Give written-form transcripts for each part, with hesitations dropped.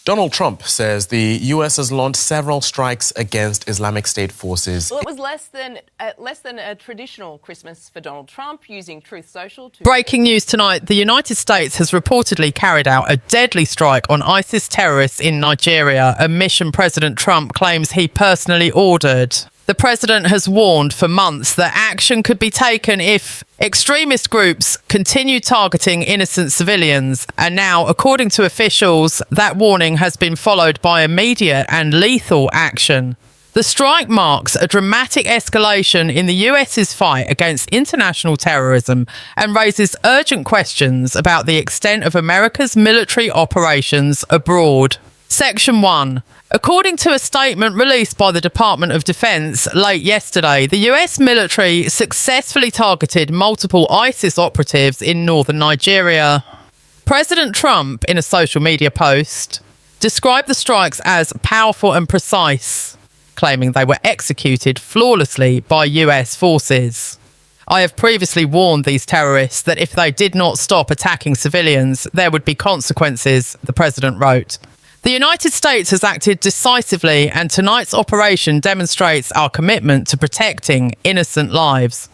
Donald Trump says the U.S. has launched several strikes against Islamic State forces. Well, it was less than a traditional Christmas for Donald Trump, using Truth Social to... Breaking news tonight, the United States has reportedly carried out a deadly strike on ISIS terrorists in Nigeria, a mission President Trump claims he personally ordered. The president has warned for months that action could be taken if extremist groups continue targeting innocent civilians. And now, according to officials, that warning has been followed by immediate and lethal action. The strike marks a dramatic escalation in the US's fight against international terrorism and raises urgent questions about the extent of America's military operations abroad. Section 1. According to a statement released by the Department of Defense late yesterday, the US military successfully targeted multiple ISIS operatives in northern Nigeria. President Trump, in a social media post, described the strikes as powerful and precise, claiming they were executed flawlessly by US forces. I have previously warned these terrorists that if they did not stop attacking civilians, there would be consequences, the president wrote. The United States has acted decisively, and tonight's operation demonstrates our commitment to protecting innocent lives.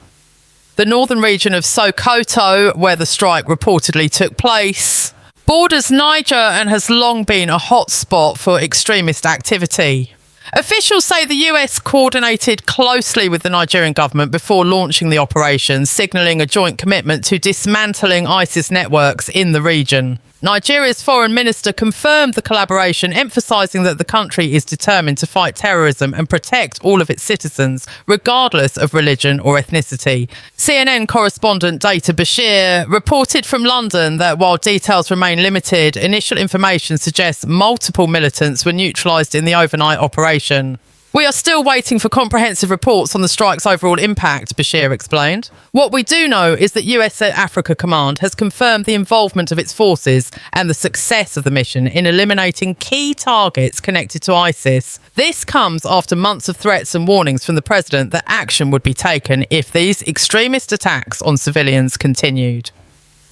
The northern region of Sokoto, where the strike reportedly took place, borders Niger and has long been a hotspot for extremist activity. Officials say the US coordinated closely with the Nigerian government before launching the operation, signalling a joint commitment to dismantling ISIS networks in the region. Nigeria's foreign minister confirmed the collaboration, emphasising that the country is determined to fight terrorism and protect all of its citizens, regardless of religion or ethnicity. CNN correspondent Data Bashir reported from London that while details remain limited, initial information suggests multiple militants were neutralised in the overnight operation. We are still waiting for comprehensive reports on the strike's overall impact, Bashir explained. What we do know is that US Africa Command has confirmed the involvement of its forces and the success of the mission in eliminating key targets connected to ISIS. This comes after months of threats and warnings from the president that action would be taken if these extremist attacks on civilians continued.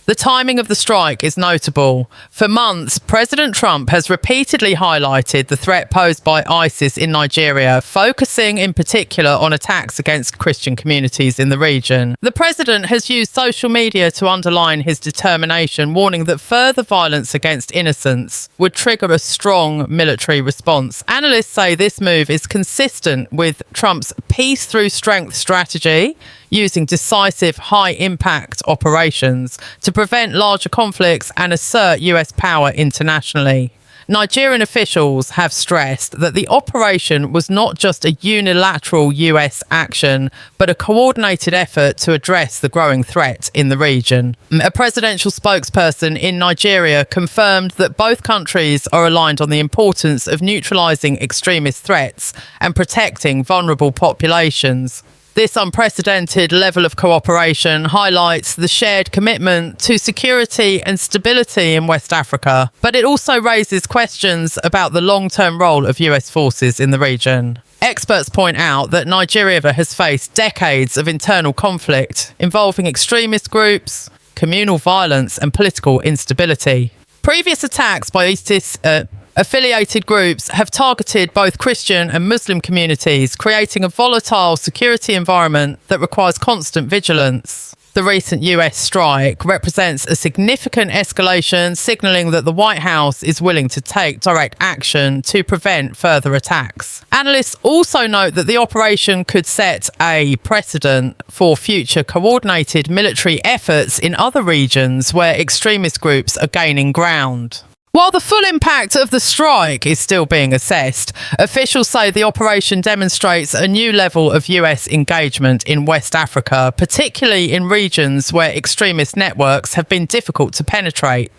The timing of the strike is notable. For months, President Trump has repeatedly highlighted the threat posed by ISIS in Nigeria, focusing in particular on attacks against Christian communities in the region. The president has used social media to underline his determination, warning that further violence against innocents would trigger a strong military response. Analysts say this move is consistent with Trump's peace through strength strategy, using decisive, high-impact operations to prevent larger conflicts and assert US power internationally. Nigerian officials have stressed that the operation was not just a unilateral US action, but a coordinated effort to address the growing threat in the region. A presidential spokesperson in Nigeria confirmed that both countries are aligned on the importance of neutralising extremist threats and protecting vulnerable populations. This unprecedented level of cooperation highlights the shared commitment to security and stability in West Africa, but it also raises questions about the long-term role of US forces in the region. Experts point out that Nigeria has faced decades of internal conflict involving extremist groups, communal violence and political instability. Previous attacks by ISIS affiliated groups have targeted both Christian and Muslim communities, creating a volatile security environment that requires constant vigilance. The recent US strike represents a significant escalation, signalling that the White House is willing to take direct action to prevent further attacks. Analysts also note that the operation could set a precedent for future coordinated military efforts in other regions where extremist groups are gaining ground. While the full impact of the strike is still being assessed, officials say the operation demonstrates a new level of US engagement in West Africa, particularly in regions where extremist networks have been difficult to penetrate.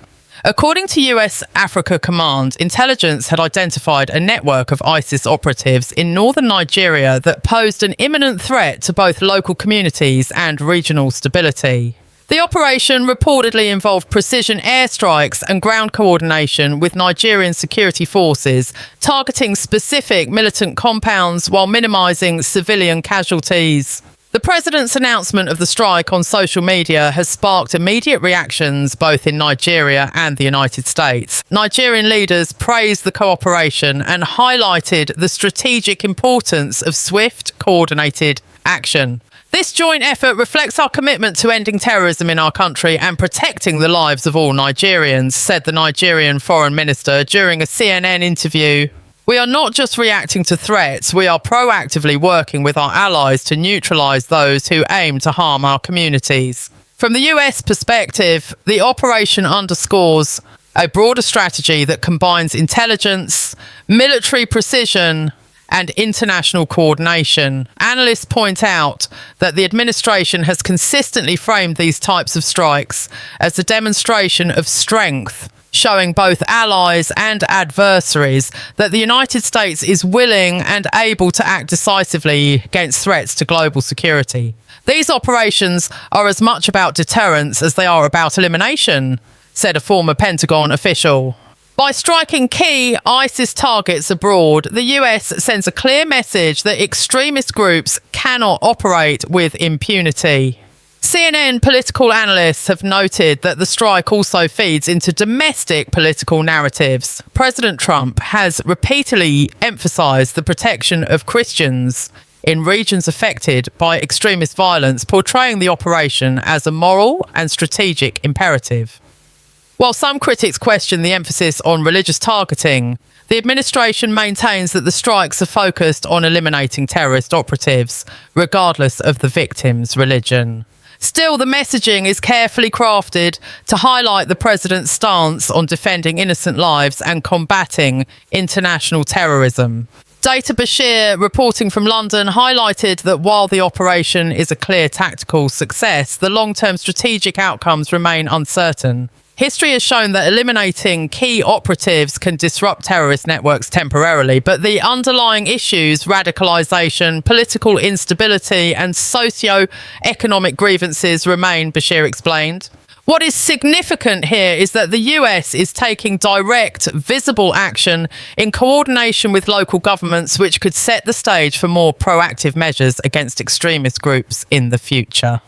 According to US Africa Command, intelligence had identified a network of ISIS operatives in northern Nigeria that posed an imminent threat to both local communities and regional stability. The operation reportedly involved precision airstrikes and ground coordination with Nigerian security forces, targeting specific militant compounds while minimising civilian casualties. The president's announcement of the strike on social media has sparked immediate reactions both in Nigeria and the United States. Nigerian leaders praised the cooperation and highlighted the strategic importance of swift, coordinated action. This joint effort reflects our commitment to ending terrorism in our country and protecting the lives of all Nigerians, said the Nigerian foreign minister during a CNN interview. We are not just reacting to threats, we are proactively working with our allies to neutralise those who aim to harm our communities. From the US perspective, the operation underscores a broader strategy that combines intelligence, military precision, and international coordination. Analysts point out that the administration has consistently framed these types of strikes as a demonstration of strength, showing both allies and adversaries that the United States is willing and able to act decisively against threats to global security. These operations are as much about deterrence as they are about elimination, said a former Pentagon official. By striking key ISIS targets abroad, the US sends a clear message that extremist groups cannot operate with impunity. CNN political analysts have noted that the strike also feeds into domestic political narratives. President Trump has repeatedly emphasised the protection of Christians in regions affected by extremist violence, portraying the operation as a moral and strategic imperative. While some critics question the emphasis on religious targeting, the administration maintains that the strikes are focused on eliminating terrorist operatives, regardless of the victim's religion. Still, the messaging is carefully crafted to highlight the president's stance on defending innocent lives and combating international terrorism. Data Bashir, reporting from London, highlighted that while the operation is a clear tactical success, the long-term strategic outcomes remain uncertain. History has shown that eliminating key operatives can disrupt terrorist networks temporarily, but the underlying issues, radicalisation, political instability and socio-economic grievances remain, Bashir explained. What is significant here is that the US is taking direct, visible action in coordination with local governments, which could set the stage for more proactive measures against extremist groups in the future.